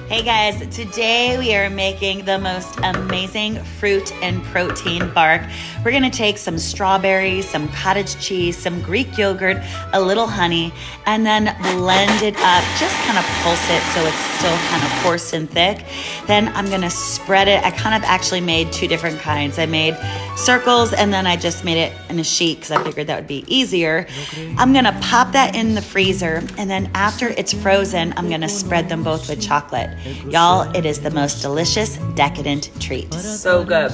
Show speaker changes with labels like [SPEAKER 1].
[SPEAKER 1] Hey guys, today we are making the most amazing fruit and protein bark. We're gonna take some strawberries, some cottage cheese, some Greek yogurt, a little honey, and then blend it up, just kind of pulse it so it's still kind of coarse and thick. Then I'm gonna spread it. I kind of actually made two different kinds. I made circles and then I just made it in a sheet because I figured that would be easier. I'm gonna pop that in the freezer, and then after it's frozen, I'm gonna spread them both with chocolate. Y'all, it is the most delicious, decadent treat. So good.